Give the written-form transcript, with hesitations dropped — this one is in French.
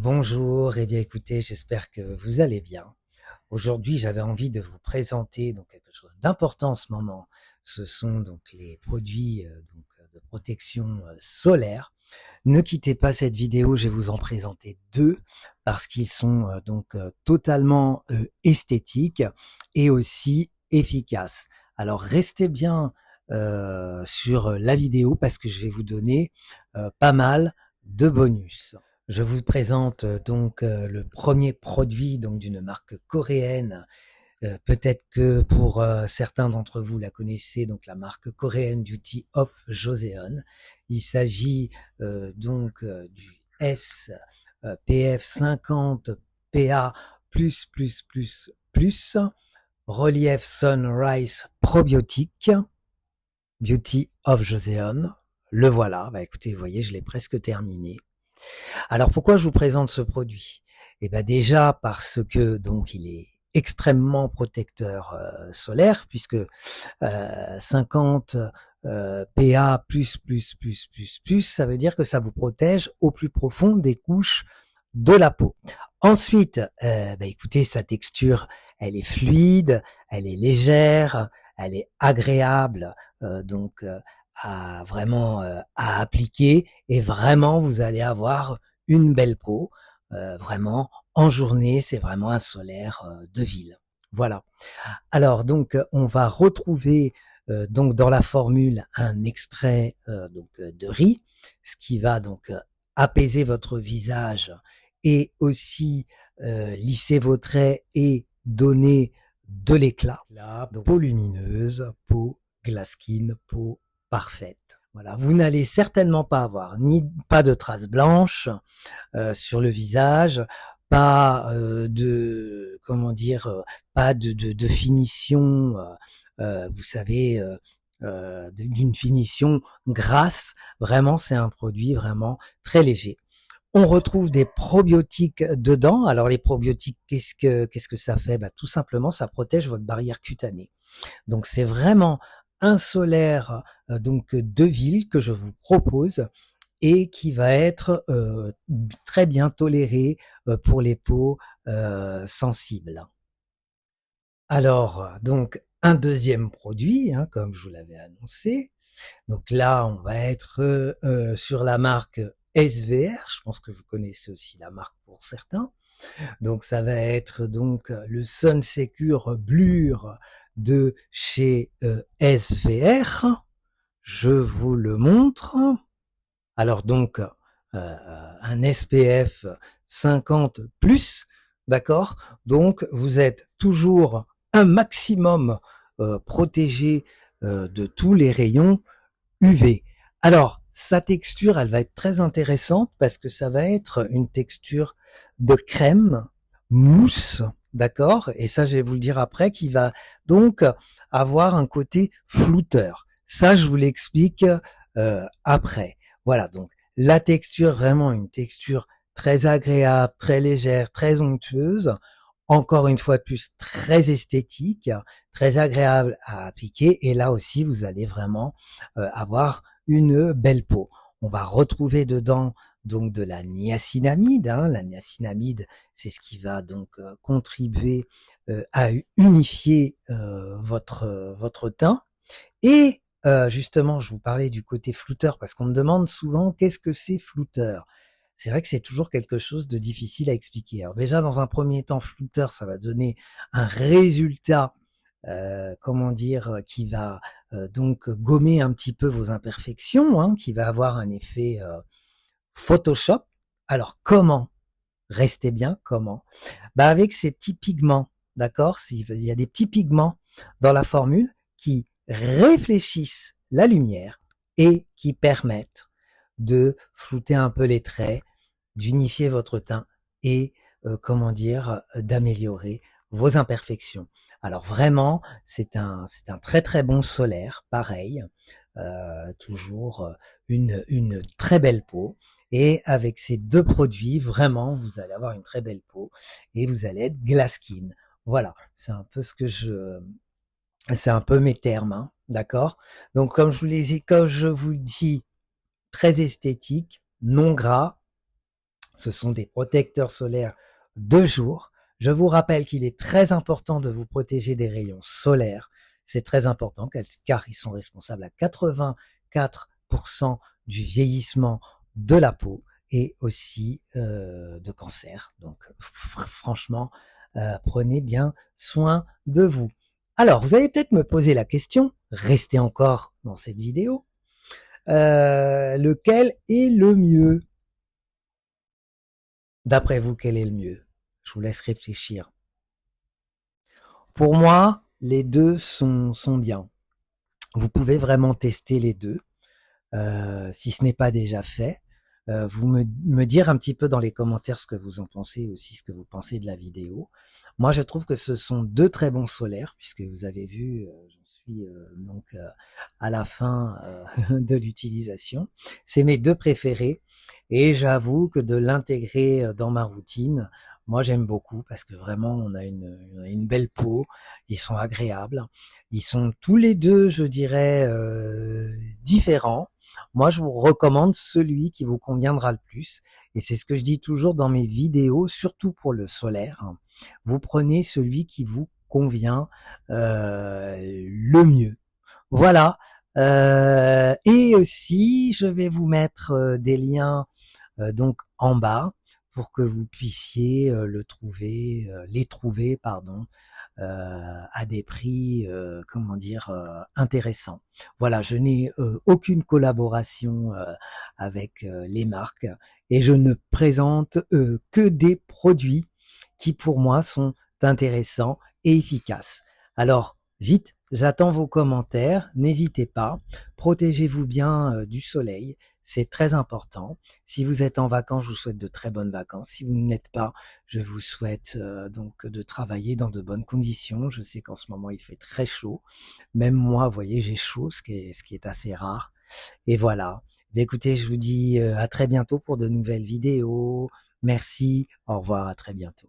Bonjour, eh bien écoutez, j'espère que vous allez bien. Aujourd'hui, j'avais envie de vous présenter donc quelque chose d'important en ce moment. Ce sont donc les produits de protection solaire. Ne quittez pas cette vidéo, je vais vous en présenter deux parce qu'ils sont totalement esthétiques et aussi efficaces. Alors restez bien sur la vidéo parce que je vais vous donner pas mal de bonus. Je vous présente le premier produit donc d'une marque coréenne. Peut-être que pour certains d'entre vous la connaissez, donc la marque coréenne Beauty of Joseon. Il s'agit du SPF 50 PA++++, Relief Sunrise Probiotique, Beauty of Joseon. Le voilà, bah écoutez, vous voyez, je l'ai presque terminé. Alors pourquoi je vous présente ce produit? Eh ben déjà parce que donc il est extrêmement protecteur solaire puisque 50 PA+++++, ça veut dire que ça vous protège au plus profond des couches de la peau. Ensuite, écoutez, sa texture, elle est fluide, elle est légère, elle est agréable, à appliquer et vraiment vous allez avoir une belle peau. Vraiment en journée, c'est vraiment un solaire de ville. Voilà. Alors donc on va retrouver donc dans la formule un extrait de riz, ce qui va apaiser votre visage et aussi lisser vos traits et donner de l'éclat. Là, donc, peau lumineuse, peau glass skin, peau parfaite. Voilà, vous n'allez certainement pas avoir pas de traces blanches sur le visage, pas pas de finition, vous savez, d'une finition grasse. Vraiment, c'est un produit vraiment très léger. On retrouve des probiotiques dedans. Alors les probiotiques, qu'est-ce que ça fait? Tout simplement, ça protège votre barrière cutanée. Donc c'est vraiment un solaire de ville que je vous propose et qui va être très bien toléré pour les peaux sensibles. Alors, donc, un deuxième produit, comme je vous l'avais annoncé. Donc là, on va être sur la marque SVR. Je pense que vous connaissez aussi la marque pour certains. Donc ça va être donc le Sun Secure Blur de chez SVR. Je vous le montre. Alors donc un SPF 50 plus, d'accord? Donc vous êtes toujours un maximum protégé de tous les rayons UV. Alors sa texture, elle va être très intéressante parce que ça va être une texture de crème mousse, d'accord? Et ça, je vais vous le dire après, qui va donc avoir un côté flouteur. Ça, je vous l'explique après. Voilà, donc la texture, vraiment une texture très agréable, très légère, très onctueuse. Encore une fois de plus, très esthétique, très agréable à appliquer. Et là aussi, vous allez vraiment avoir une belle peau. On va retrouver dedans donc de la niacinamide. La niacinamide, c'est ce qui va donc contribuer à unifier votre teint. Et justement, je vous parlais du côté flouteur parce qu'on me demande souvent qu'est-ce que c'est flouteur. C'est vrai que c'est toujours quelque chose de difficile à expliquer. Alors déjà, dans un premier temps, flouteur, ça va donner un résultat, qui va donc gommer un petit peu vos imperfections, qui va avoir un effet Photoshop. Alors comment? Restez bien, comment? Avec ces petits pigments, d'accord? Il y a des petits pigments dans la formule qui réfléchissent la lumière et qui permettent de flouter un peu les traits, d'unifier votre teint et d'améliorer vos imperfections. Alors vraiment, c'est un très très bon solaire, pareil, toujours une très belle peau. Et avec ces deux produits, vraiment, vous allez avoir une très belle peau et vous allez être glass skin. Voilà, c'est un peu c'est un peu mes termes, d'accord? Donc comme je vous le dis, très esthétique, non gras, Ce sont des protecteurs solaires de jour. Je vous rappelle qu'il est très important de vous protéger des rayons solaires. C'est très important car ils sont responsables à 84% du vieillissement de la peau et aussi de cancer. Donc franchement, prenez bien soin de vous. Alors, vous allez peut-être me poser la question, restez encore dans cette vidéo, lequel est le mieux? D'après vous, quel est le mieux? Je vous laisse réfléchir. Pour moi, les deux sont bien. Vous pouvez vraiment tester les deux, si ce n'est pas déjà fait. Vous me dire un petit peu dans les commentaires ce que vous en pensez, aussi ce que vous pensez de la vidéo. Moi, je trouve que ce sont deux très bons solaires, puisque vous avez vu, j'en suis donc à la fin de l'utilisation. C'est mes deux préférés, et j'avoue que de l'intégrer dans ma routine, moi j'aime beaucoup parce que vraiment on a une belle peau, ils sont agréables, ils sont tous les deux, je dirais, différents. Moi, je vous recommande celui qui vous conviendra le plus. Et c'est ce que je dis toujours dans mes vidéos, surtout pour le solaire. Vous prenez celui qui vous convient le mieux. Voilà. Et aussi, je vais vous mettre des liens donc en bas pour que vous puissiez les trouver, pardon, à des prix, comment dire, intéressants. Voilà, je n'ai aucune collaboration avec les marques et je ne présente que des produits qui pour moi sont intéressants et efficaces. Alors, vite, j'attends vos commentaires, n'hésitez pas, protégez-vous bien du soleil, c'est très important. Si vous êtes en vacances, je vous souhaite de très bonnes vacances. Si vous n'êtes pas, je vous souhaite donc de travailler dans de bonnes conditions. Je sais qu'en ce moment, il fait très chaud. Même moi, vous voyez, j'ai chaud, ce qui est assez rare. Et voilà. Écoutez, je vous dis à très bientôt pour de nouvelles vidéos. Merci. Au revoir. À très bientôt.